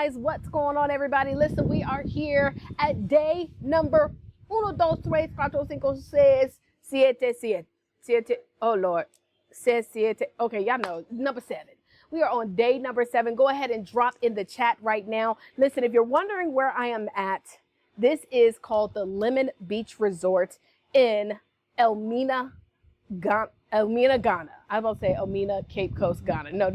guys. What's going on, everybody? Listen, we are here at day number 1, 2, 3, 4, 5, 6, 7, 7. Oh, Lord. 7. Okay, y'all know, number 7. We are on day number 7. Go ahead and drop in the chat right now. Listen, if you're wondering where I am at, this is called the Lemon Beach Resort in Elmina, Ghana. I was about to say Elmina, Cape Coast, Ghana. No.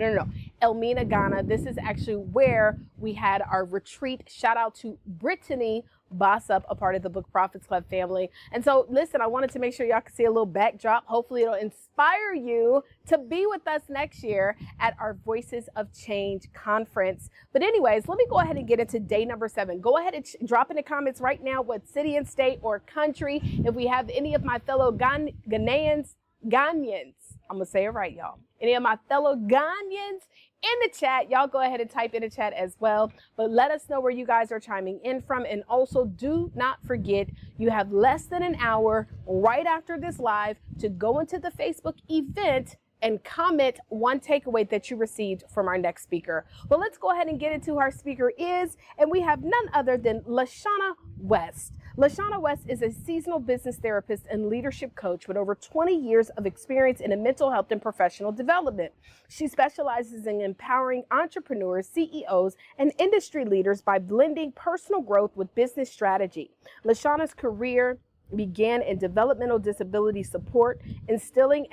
Elmina, Ghana. This is actually where we had our retreat. Shout out to Brittany Bossup, a part of the Book Prophets Club family. And so, listen, I wanted to make sure y'all can see a little backdrop. Hopefully it'll inspire you to be with us next year at our Voices of Change conference. But anyways, let me go ahead and get into day number 7. Go ahead and drop in the comments right now what city and state or country, if we have any of my fellow Ghanaians, I'm gonna say it right, y'all. Any of my fellow Ghanaians in the chat, y'all go ahead and type in the chat as well. But let us know where you guys are chiming in from. And also, do not forget, you have less than an hour right after this live to go into the Facebook event and comment one takeaway that you received from our next speaker. Well, let's go ahead and get into who our speaker is. And we have none other than LaShana West. LaShana West is a seasonal business therapist and leadership coach with over 20 years of experience in mental health and professional development. She specializes in empowering entrepreneurs, CEOs, and industry leaders by blending personal growth with business strategy. LaShana's career began in developmental disability support, instilling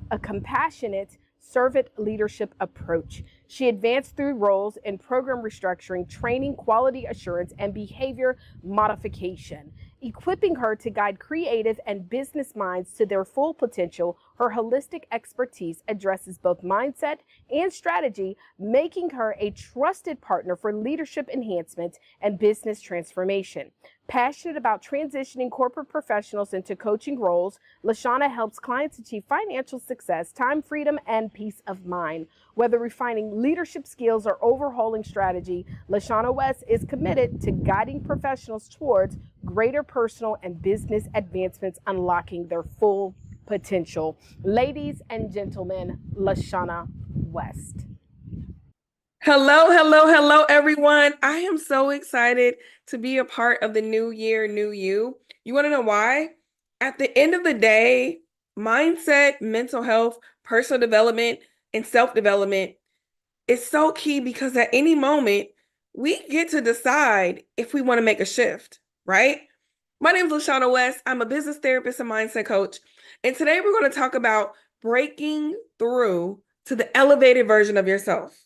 a compassionate servant leadership approach. She advanced through roles in program restructuring, training, quality assurance, and behavior modification. Equipping her to guide creative and business minds to their full potential, her holistic expertise addresses both mindset and strategy, making her a trusted partner for leadership enhancement and business transformation. Passionate about transitioning corporate professionals into coaching roles, LaShana helps clients achieve financial success, time freedom, and peace of mind. Whether refining leadership skills or overhauling strategy, LaShana West is committed to guiding professionals towards greater personal and business advancements, unlocking their full potential. Ladies and gentlemen, LaShana West. Hello, everyone. I am so excited to be a part of the new year, new you. You want to know why? At the end of the day, mindset, mental health, personal development, and self-development is so key because at any moment, we get to decide if we want to make a shift, right? My name is LaShana West. I'm a business therapist and mindset coach. And today we're going to talk about breaking through to the elevated version of yourself.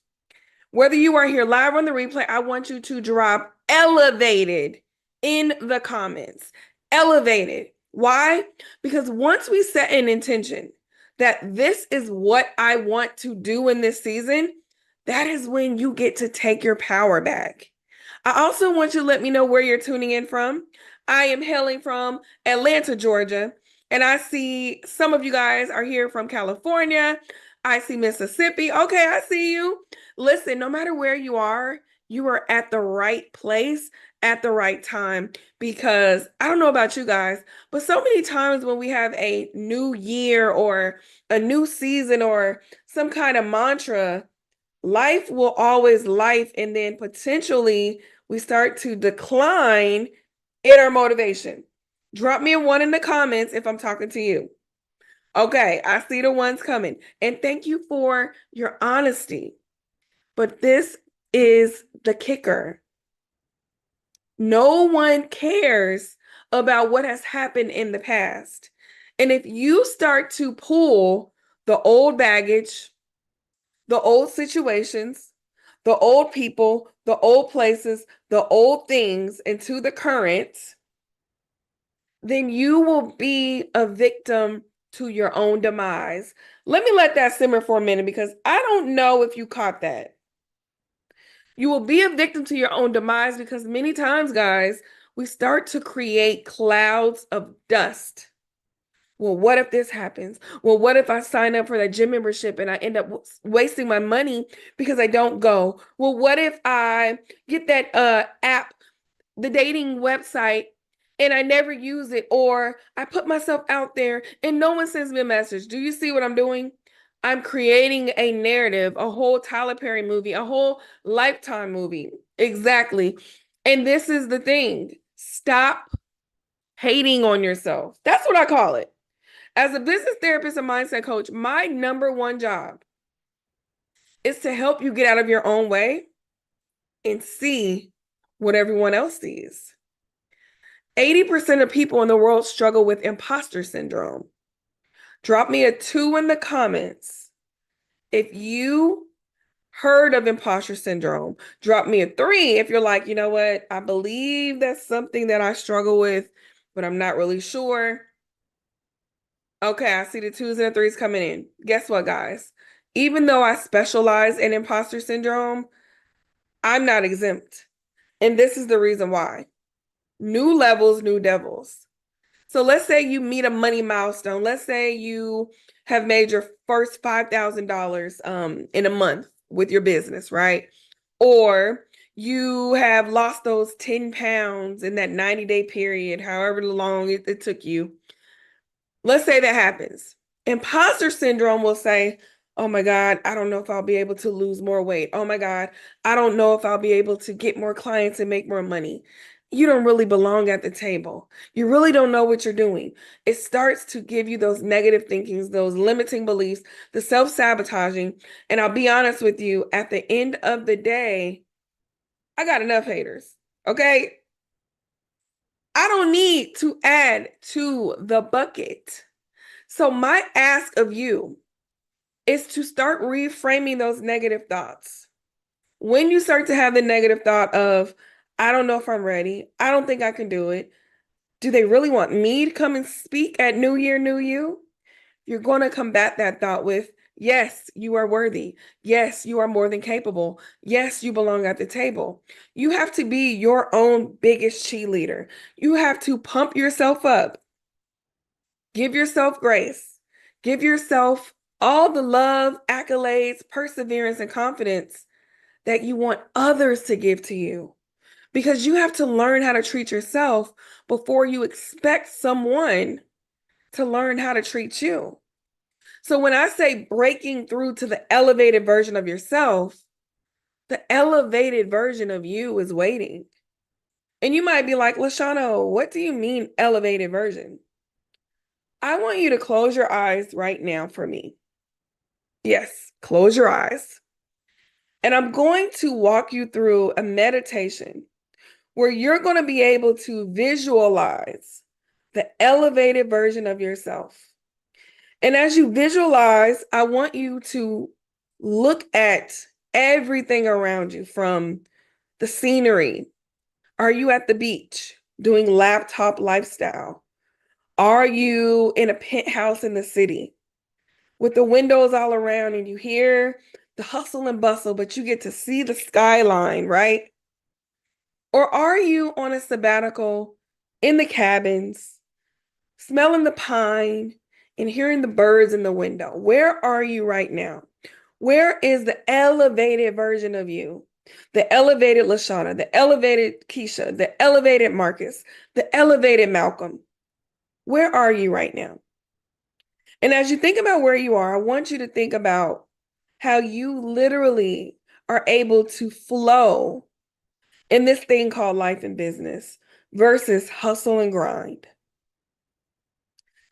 Whether you are here live on the replay, I want you to drop elevated in the comments. Elevated. Why? Because once we set an intention that this is what I want to do in this season, that is when you get to take your power back. I also want you to let me know where you're tuning in from. I am hailing from Atlanta, Georgia, and I see some of you guys are here from California. I see Mississippi. Okay, I see you. Listen, no matter where you are at the right place at the right time, because I don't know about you guys, but so many times when we have a new year or a new season or some kind of mantra, life will always life, and then potentially we start to decline in our motivation. Drop me a 1 in the comments if I'm talking to you. Okay, I see the ones coming. And thank you for your honesty. But this is the kicker. No one cares about what has happened in the past. And if you start to pull the old baggage, the old situations, the old people, the old places, the old things into the current, then you will be a victim to your own demise. Let me let that simmer for a minute because I don't know if you caught that. You will be a victim to your own demise because many times, guys, we start to create clouds of dust. Well, what if this happens? Well, what if I sign up for that gym membership and I end up wasting my money because I don't go? Well, what if I get that app, the dating website, and I never use it, or I put myself out there and no one sends me a message? Do you see what I'm doing? I'm creating a narrative, a whole Tyler Perry movie, a whole Lifetime movie. Exactly. And this is the thing. Stop hating on yourself. That's what I call it. As a business therapist and mindset coach, my number one job is to help you get out of your own way and see what everyone else sees. 80% of people in the world struggle with imposter syndrome. Drop me a 2 in the comments if you heard of imposter syndrome. Drop me a 3 if you're like, you know what, I believe that's something that I struggle with, but I'm not really sure. Okay, I see the 2s and the 3s coming in. Guess what, guys? Even though I specialize in imposter syndrome, I'm not exempt. And this is the reason why. New levels, new devils. So let's say you meet a money milestone. Let's say you have made your first $5,000 in a month with your business, right? Or you have lost those 10 pounds in that 90-day period, however long it took you. Let's say that happens. Imposter syndrome will say, oh my God, I don't know if I'll be able to lose more weight. Oh my God, I don't know if I'll be able to get more clients and make more money. You don't really belong at the table. You really don't know what you're doing. It starts to give you those negative thinkings, those limiting beliefs, the self-sabotaging. And I'll be honest with you, at the end of the day, I got enough haters. Okay. I don't need to add to the bucket. So my ask of you is to start reframing those negative thoughts. When you start to have the negative thought of, I don't know if I'm ready, I don't think I can do it. Do they really want me to come and speak at New Year, New You? You're going to combat that thought with, yes, you are worthy. Yes, you are more than capable. Yes, you belong at the table. You have to be your own biggest cheerleader. You have to pump yourself up. Give yourself grace. Give yourself all the love, accolades, perseverance, and confidence that you want others to give to you. Because you have to learn how to treat yourself before you expect someone to learn how to treat you. So when I say breaking through to the elevated version of yourself, the elevated version of you is waiting. And you might be like, LaShana, what do you mean elevated version? I want you to close your eyes right now for me. Yes, close your eyes. And I'm going to walk you through a meditation where you're going to be able to visualize the elevated version of yourself. And as you visualize, I want you to look at everything around you, from the scenery. Are you at the beach doing laptop lifestyle? Are you in a penthouse in the city with the windows all around and you hear the hustle and bustle, but you get to see the skyline, right? Or are you on a sabbatical in the cabins, smelling the pine and hearing the birds in the window? Where are you right now? Where is the elevated version of you? The elevated LaShana, the elevated Keisha, the elevated Marcus, the elevated Malcolm. Where are you right now? And as you think about where you are, I want you to think about how you literally are able to flow in this thing called life and business versus hustle and grind.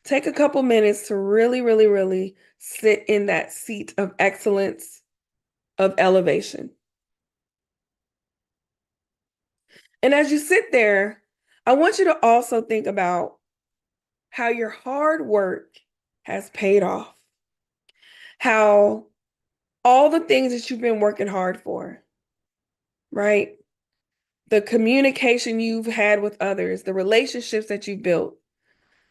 Take a couple minutes to really, really, really sit in that seat of excellence, of elevation. And as you sit there, I want you to also think about how your hard work has paid off, how all the things that you've been working hard for, right? The communication you've had with others, the relationships that you've built,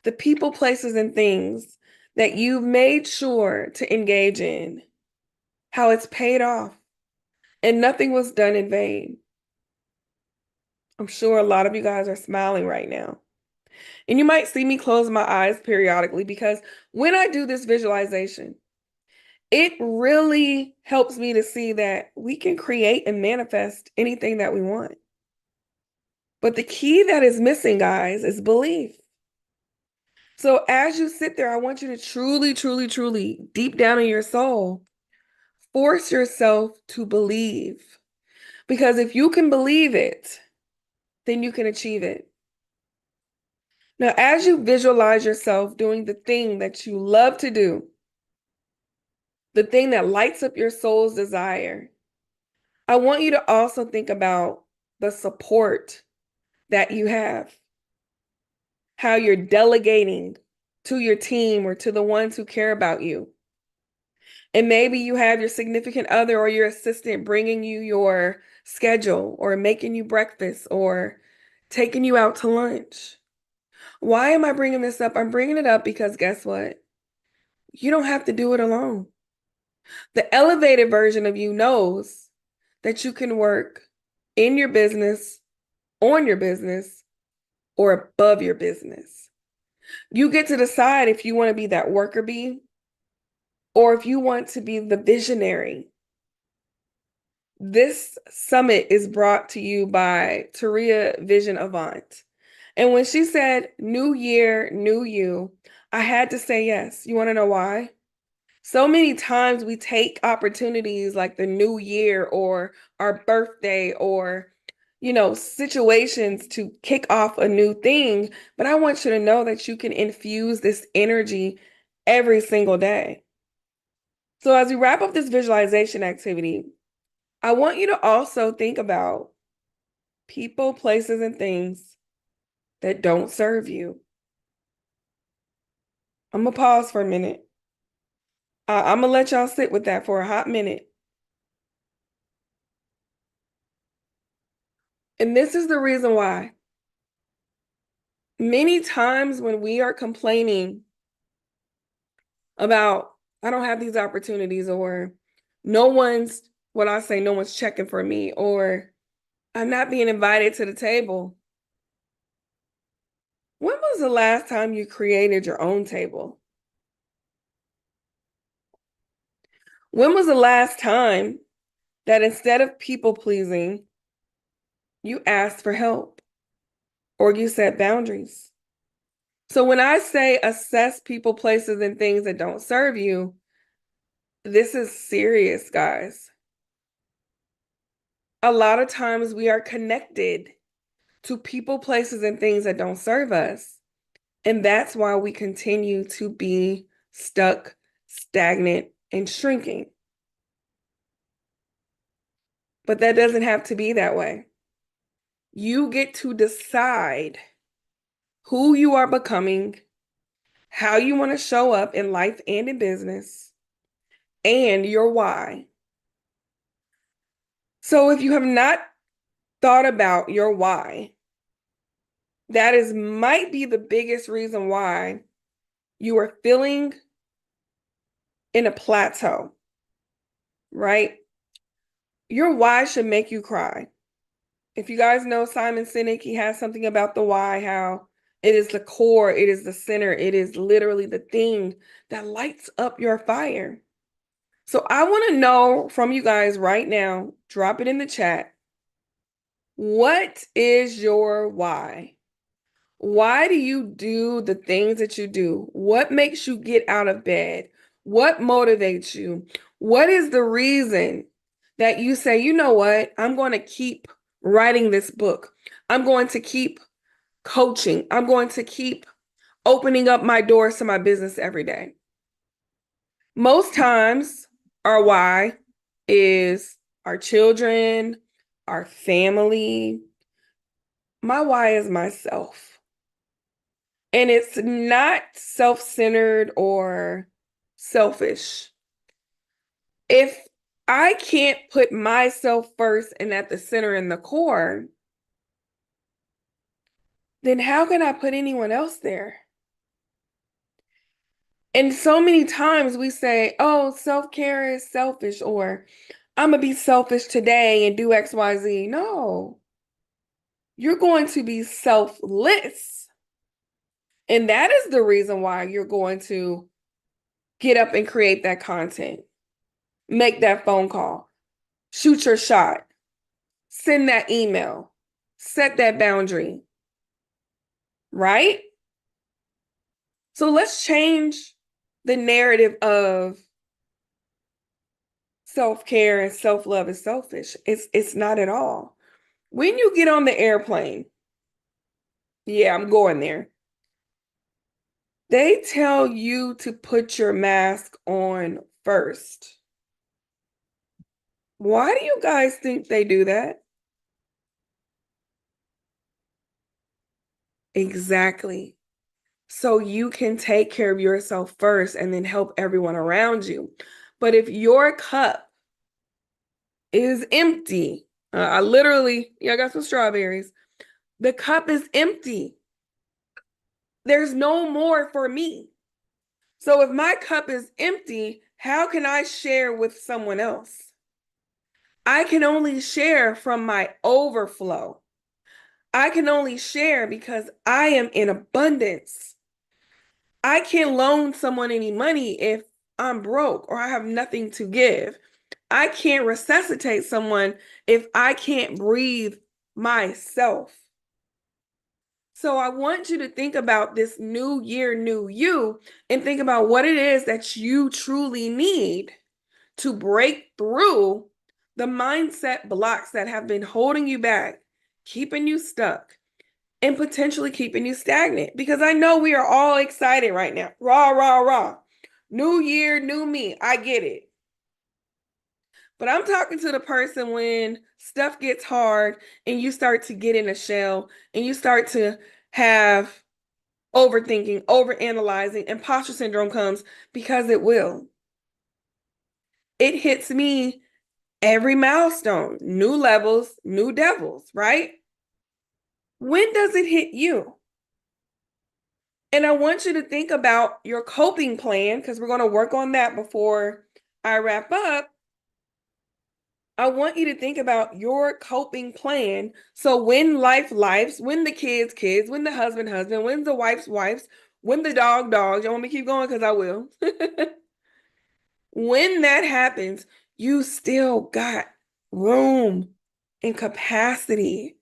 the people, places, and things that you've made sure to engage in, how it's paid off and nothing was done in vain. I'm sure a lot of you guys are smiling right now. And you might see me close my eyes periodically because when I do this visualization, it really helps me to see that we can create and manifest anything that we want. But the key that is missing, guys, is belief. So as you sit there, I want you to truly, truly, truly, deep down in your soul, force yourself to believe. Because if you can believe it, then you can achieve it. Now, as you visualize yourself doing the thing that you love to do, the thing that lights up your soul's desire, I want you to also think about the support that you have, how you're delegating to your team or to the ones who care about you. And maybe you have your significant other or your assistant bringing you your schedule or making you breakfast or taking you out to lunch. Why am I bringing this up? I'm bringing it up because guess what? You don't have to do it alone. The elevated version of you knows that you can work in your business, on your business, or above your business. You get to decide if you want to be that worker bee or if you want to be the visionary. This summit is brought to you by Taria Vision Avant. And when she said, new year, new you, I had to say yes. You want to know why? So many times we take opportunities like the new year or our birthday or, situations to kick off a new thing. But I want you to know that you can infuse this energy every single day. So as we wrap up this visualization activity, I want you to also think about people, places, and things that don't serve you. I'm going to pause for a minute. I'm going to let y'all sit with that for a hot minute. And this is the reason why. Many times when we are complaining about, I don't have these opportunities, or no one's checking for me, or I'm not being invited to the table. When was the last time you created your own table? When was the last time that instead of people pleasing, you asked for help or you set boundaries? So when I say assess people, places, and things that don't serve you, this is serious, guys. A lot of times we are connected to people, places, and things that don't serve us. And that's why we continue to be stuck, stagnant, and shrinking. But that doesn't have to be that way. You get to decide who you are becoming, how you want to show up in life and in business, and your why. So if you have not thought about your why, might be the biggest reason why you are feeling in a plateau, right? Your why should make you cry. If you guys know Simon Sinek, he has something about the why, how it is the core, it is the center, it is literally the thing that lights up your fire. So I want to know from you guys right now, drop it in the chat. What is your why? Why do you do the things that you do? What makes you get out of bed? What motivates you? What is the reason that you say, you know what? I'm going to keep writing this book. I'm going to keep coaching. I'm going to keep opening up my doors to my business every day. Most times, our why is our children, our family. My why is myself. And it's not self-centered or selfish. If I can't put myself first and at the center and the core, then how can I put anyone else there? And so many times we say, oh, self-care is selfish, or I'm going to be selfish today and do X, Y, Z. No, you're going to be selfless. And that is the reason why you're going to get up and create that content, make that phone call, shoot your shot, send that email, set that boundary, right? So let's change the narrative of self-care and self-love is selfish. It's not at all. When you get on the airplane, yeah, I'm going there. They tell you to put your mask on first. Why do you guys think they do that? Exactly. So you can take care of yourself first and then help everyone around you. But if your cup is empty, I literally, yeah, I got some strawberries. The cup is empty. There's no more for me. So if my cup is empty, how can I share with someone else? I can only share from my overflow. I can only share because I am in abundance. I can't loan someone any money if I'm broke or I have nothing to give. I can't resuscitate someone if I can't breathe myself. So I want you to think about this new year, new you, and think about what it is that you truly need to break through the mindset blocks that have been holding you back, keeping you stuck, and potentially keeping you stagnant. Because I know we are all excited right now. Rah, rah, rah. New year, new me. I get it. But I'm talking to the person when stuff gets hard and you start to get in a shell and you start to have overthinking, overanalyzing, imposter syndrome comes because it will. It hits me every milestone, new levels, new devils, right? When does it hit you? And I want you to think about your coping plan because we're going to work on that before I wrap up. I want you to think about your coping plan. So when lives, when the kids, when the husband, when the wives, when the dogs, you want me to keep going? Because I will. When that happens, you still got room and capacity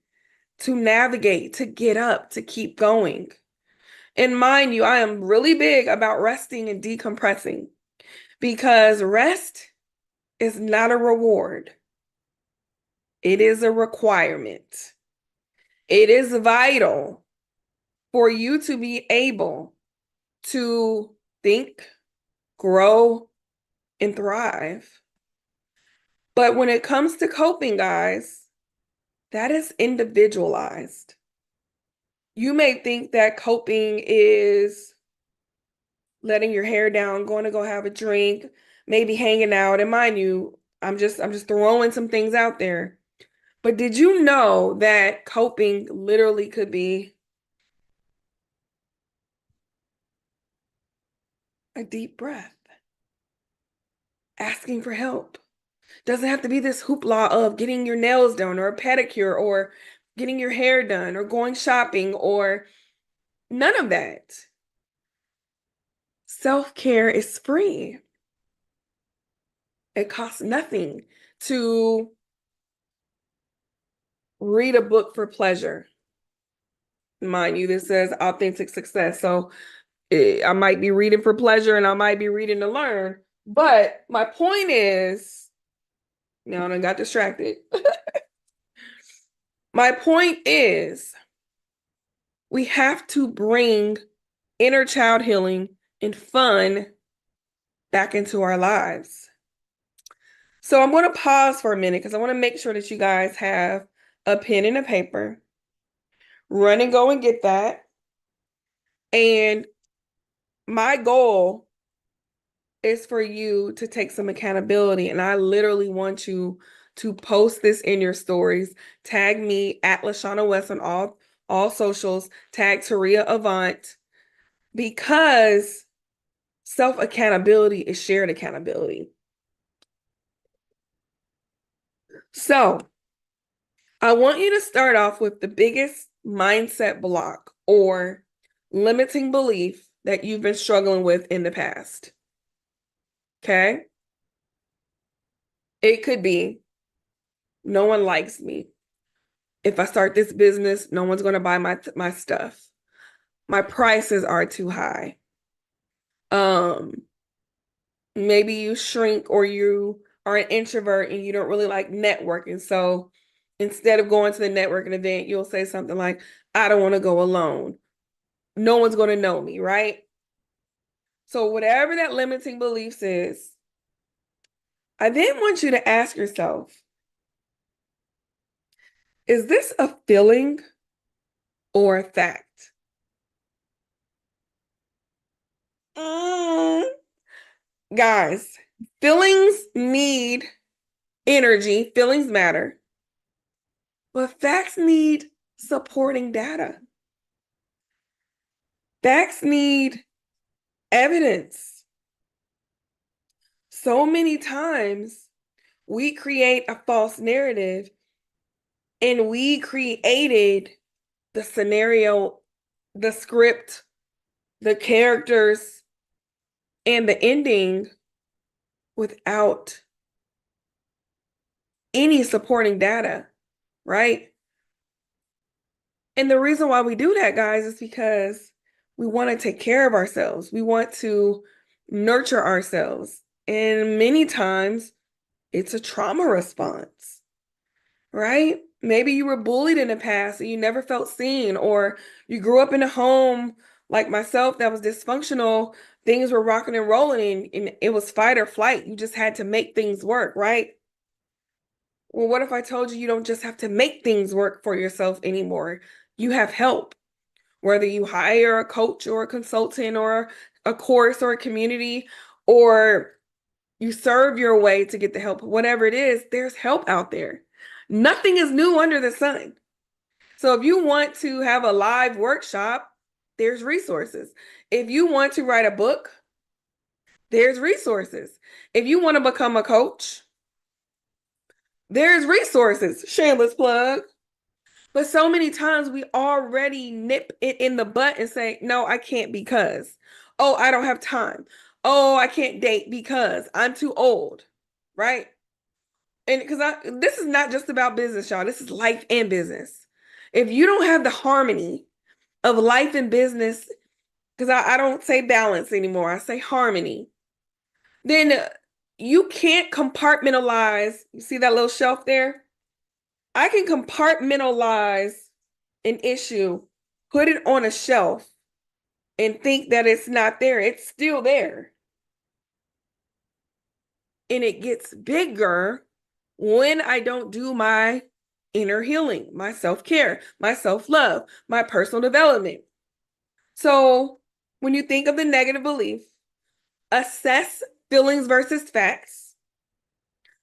to navigate, to get up, to keep going. And mind you, I am really big about resting and decompressing because rest is not a reward. It is a requirement. It is vital for you to be able to think, grow, and thrive. But when it comes to coping, guys, that is individualized. You may think that coping is letting your hair down, going to go have a drink, maybe hanging out. And mind you, I'm just throwing some things out there. But did you know that coping literally could be a deep breath, asking for help? Doesn't have to be this hoopla of getting your nails done or a pedicure or getting your hair done or going shopping or none of that. Self-care is free. It costs nothing to read a book for pleasure. Mind you, this says authentic success. So I might be reading for pleasure and I might be reading to learn. But my point is, now I got distracted. My point is, we have to bring inner child healing and fun back into our lives. So I'm going to pause for a minute because I want to make sure that you guys have a pen and a paper. Run and go and get that. And my goal is for you to take some accountability. And I literally want you to post this in your stories. Tag me at LaShana West on all socials. Tag Taria Avant because self-accountability is shared accountability. So I want you to start off with the biggest mindset block or limiting belief that you've been struggling with in the past. Okay? It could be, no one likes me. If I start this business, no one's going to buy my stuff. My prices are too high. Um, maybe you shrink or you are an introvert and you don't really like networking. So instead of going to the networking event, you'll say something like, I don't want to go alone. No one's going to know me, right? So whatever that limiting beliefs is, I then want you to ask yourself, is this a feeling or a fact? Mm, guys, feelings need energy, feelings matter, but facts need supporting data. Facts need evidence. So many times we create a false narrative and we created the scenario, the script, the characters, and the ending without any supporting data, right? And the reason why we do that, guys, is because we want to take care of ourselves. We want to nurture ourselves. And many times it's a trauma response, right? Maybe you were bullied in the past and you never felt seen, or you grew up in a home like myself that was dysfunctional. Things were rocking and rolling and it was fight or flight. You just had to make things work, right? Well, what if I told you you don't just have to make things work for yourself anymore? You have help, whether you hire a coach or a consultant or a course or a community, or you serve your way to get the help, whatever it is, there's help out there. Nothing is new under the sun. So if you want to have a live workshop, there's resources. If you want to write a book, there's resources. If you want to become a coach, there's resources. Shameless plug. But so many times we already nip it in the butt and say, no, I can't because. Oh, I don't have time. Oh, I can't date because I'm too old. Right? And because this is not just about business, y'all. This is life and business. If you don't have the harmony of life and business, because I don't say balance anymore, I say harmony, then you can't compartmentalize. You see that little shelf there? I can compartmentalize an issue, put it on a shelf, and think that it's not there. It's still there. And it gets bigger when I don't do my inner healing, my self-care, my self-love, my personal development. So when you think of the negative belief, assess feelings versus facts.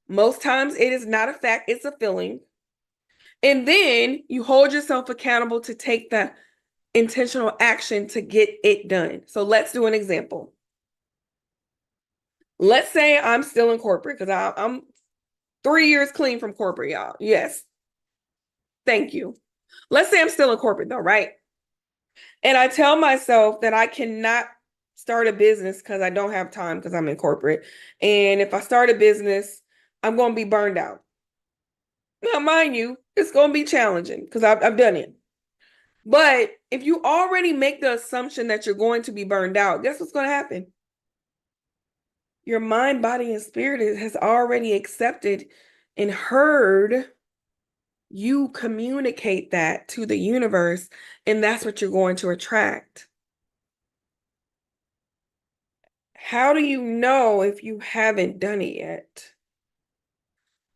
Most times it is not a fact, it's a feeling. And then you hold yourself accountable to take the intentional action to get it done. So let's do an example. Let's say I'm still in corporate because I'm 3 years clean from corporate, y'all. Yes. Thank you. Let's say I'm still in corporate though, right? And I tell myself that I cannot start a business because I don't have time because I'm in corporate. And if I start a business, I'm going to be burned out. Now, mind you, it's going to be challenging because I've done it. But if you already make the assumption that you're going to be burned out, guess what's going to happen? Your mind, body, and spirit has already accepted and heard you communicate that to the universe, and that's what you're going to attract. How do you know if you haven't done it yet?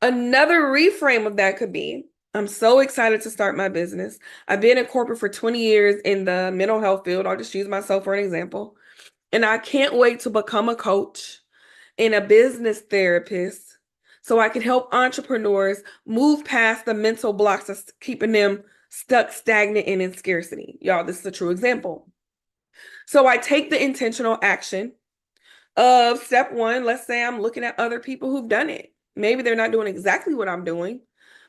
Another reframe of that could be, I'm so excited to start my business. I've been in corporate for 20 years in the mental health field. I'll just use myself for an example. And I can't wait to become a coach and a business therapist so I can help entrepreneurs move past the mental blocks that's keeping them stuck, stagnant, and in scarcity. Y'all, this is a true example. So I take the intentional action of step one. Let's say I'm looking at other people who've done it. Maybe they're not doing exactly what I'm doing,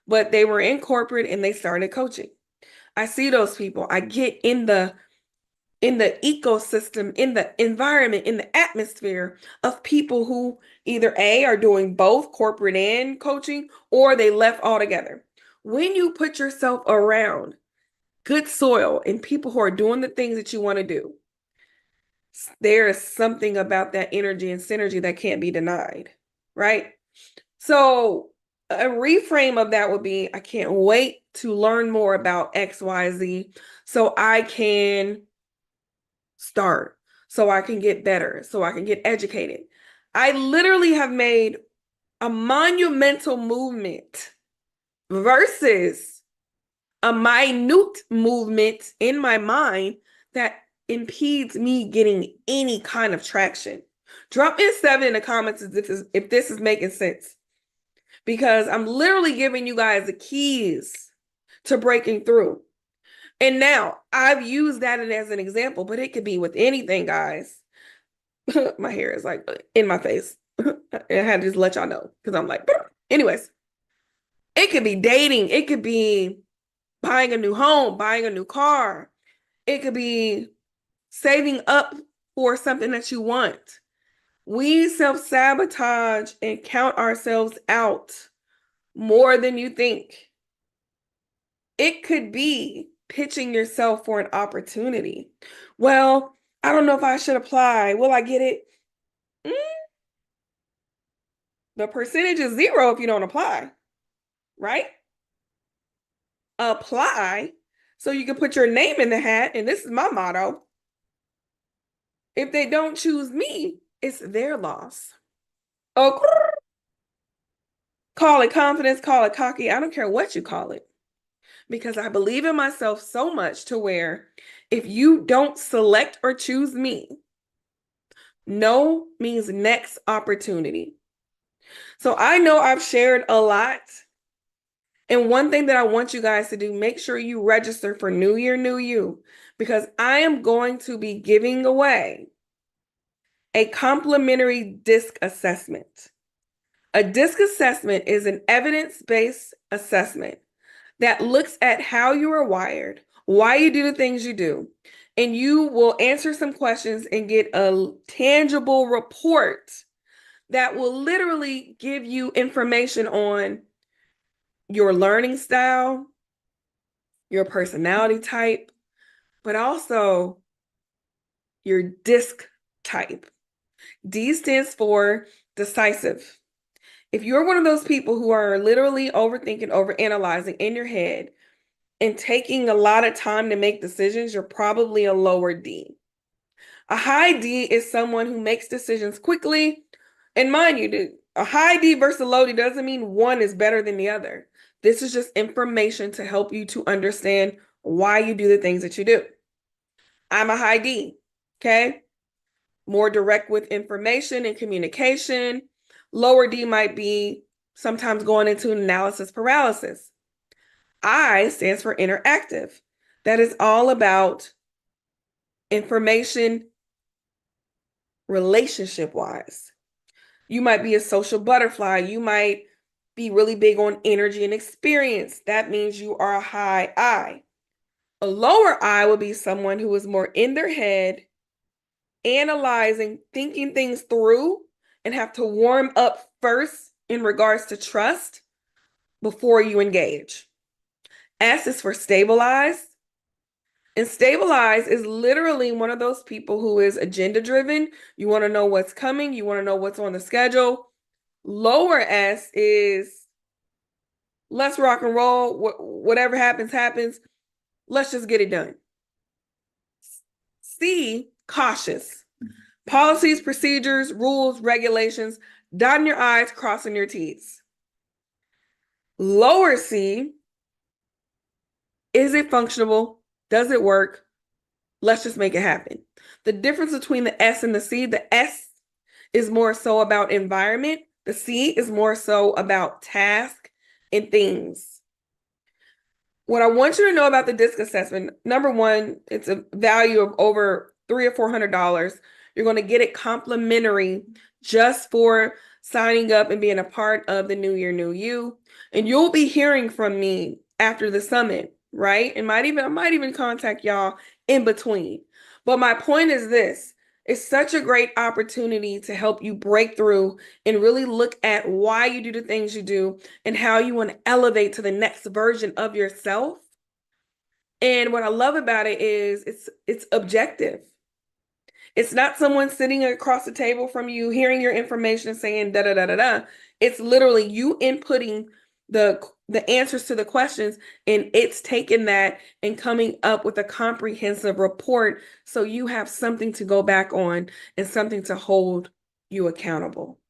but they were in corporate and they started coaching. I see those people. I get in the ecosystem, in the environment, in the atmosphere of people who either A, are doing both corporate and coaching, or they left altogether. When you put yourself around good soil and people who are doing the things that you want to do, there is something about that energy and synergy that can't be denied, right? So a reframe of that would be, I can't wait to learn more about XYZ so I can start, so I can get better, so I can get educated. I literally have made a monumental movement versus a minute movement in my mind that impedes me getting any kind of traction. Drop in 7 in the comments if this is making sense, because I'm literally giving you guys the keys to breaking through. And now I've used that as an example, but it could be with anything, guys. My hair is like in my face. I had to just let y'all know because I'm like, anyways, it could be dating. It could be buying a new home, buying a new car. It could be saving up for something that you want. We self-sabotage and count ourselves out more than you think. It could be pitching yourself for an opportunity. Well, I don't know if I should apply. Will I get it? The percentage is 0 if you don't apply, right? Apply so you can put your name in the hat. And this is my motto. If they don't choose me, it's their loss. Oh, call it confidence, call it cocky. I don't care what you call it, because I believe in myself so much to where if you don't select or choose me, no means next opportunity. So I know I've shared a lot. And one thing that I want you guys to do, make sure you register for New Year, New You, because I am going to be giving away a complimentary DISC assessment. A DISC assessment is an evidence-based assessment that looks at how you are wired, why you do the things you do, and you will answer some questions and get a tangible report that will literally give you information on your learning style, your personality type, but also your DISC type. D stands for decisive. If you're one of those people who are literally overthinking, overanalyzing in your head and taking a lot of time to make decisions, you're probably a lower D. A high D is someone who makes decisions quickly. And mind you, a high D versus a low D doesn't mean one is better than the other. This is just information to help you to understand why you do the things that you do. I'm a high D, okay? More direct with information and communication. Lower D might be sometimes going into analysis paralysis. I stands for interactive. That is all about information relationship-wise. You might be a social butterfly. You might be really big on energy and experience. That means you are a high I. A lower I would be someone who is more in their head, analyzing, thinking things through, and have to warm up first in regards to trust before you engage. S is for stabilize. And stabilize is literally one of those people who is agenda driven. You want to know what's coming. You want to know what's on the schedule. Lower S is let's rock and roll. Whatever happens, happens. Let's just get it done. C, cautious. Policies, procedures, rules, regulations, dotting your I's, crossing your T's. Lower C, is it functional? Does it work? Let's just make it happen. The difference between the S and the S is more so about environment. The C is more so about task and things. What I want you to know about the DISC assessment, number one, it's a value of over $300 or $400. You're going to get it complimentary just for signing up and being a part of the New Year, New You. And you'll be hearing from me after the summit, right? And I might even contact y'all in between. But my point is this. It's such a great opportunity to help you break through and really look at why you do the things you do and how you want to elevate to the next version of yourself. And what I love about it is it's objective. It's not someone sitting across the table from you, hearing your information and saying da da da da da. It's literally you inputting the answers to the questions, and it's taking that and coming up with a comprehensive report so you have something to go back on and something to hold you accountable.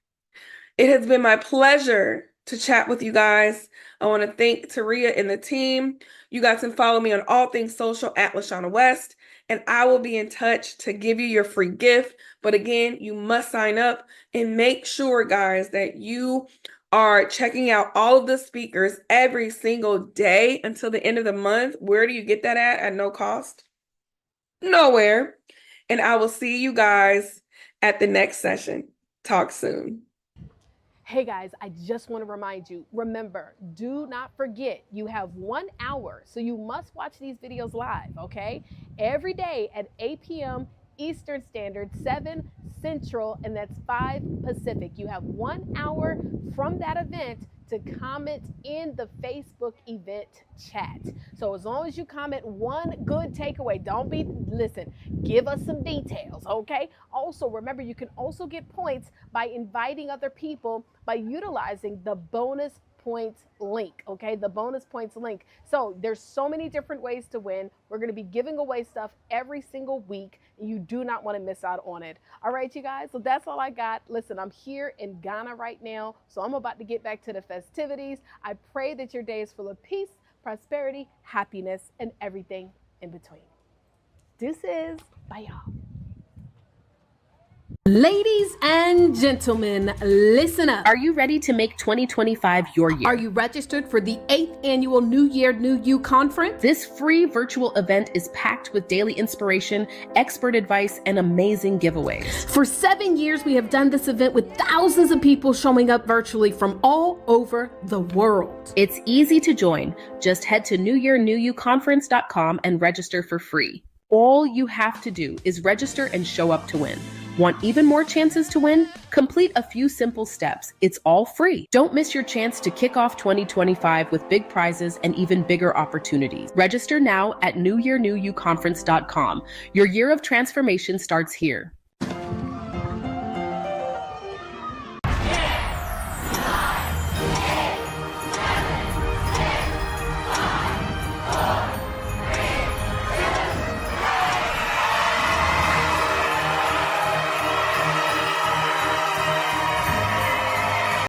It has been my pleasure to chat with you guys. I want to thank Taria and the team. You guys can follow me on all things social at LaShana West, and I will be in touch to give you your free gift. But again, you must sign up and make sure, guys, that you are checking out all of the speakers every single day until the end of the month. Where do you get that at no cost? Nowhere. And I will see you guys at the next session. Talk soon. Hey guys, I just want to remind you, remember, do not forget, you have 1 hour, so you must watch these videos live, okay? Every day at 8 p.m. Eastern Standard, 7 Central, and that's 5 Pacific. You have 1 hour from that event to comment in the Facebook event chat. So as long as you comment one good takeaway, listen, give us some details, okay? Also, remember, you can also get points by inviting other people by utilizing the bonus points link, okay? The bonus points link. So there's so many different ways to win. We're going to be giving away stuff every single week. You do not want to miss out on it. All right, you guys, so that's all I got. Listen, I'm here in Ghana right now, so I'm about to get back to the festivities. I pray that your day is full of peace, prosperity, happiness, and everything in between. Deuces. Bye, y'all. Ladies and gentlemen, listen up. Are you ready to make 2025 your year? Are you registered for the 8th annual New Year, New You conference? This free virtual event is packed with daily inspiration, expert advice, and amazing giveaways. For 7 years, we have done this event with thousands of people showing up virtually from all over the world. It's easy to join. Just head to newyearnewyouconference.com and register for free. All you have to do is register and show up to win. Want even more chances to win? Complete a few simple steps. It's all free. Don't miss your chance to kick off 2025 with big prizes and even bigger opportunities. Register now at newyearnewyouconference.com. Your year of transformation starts here.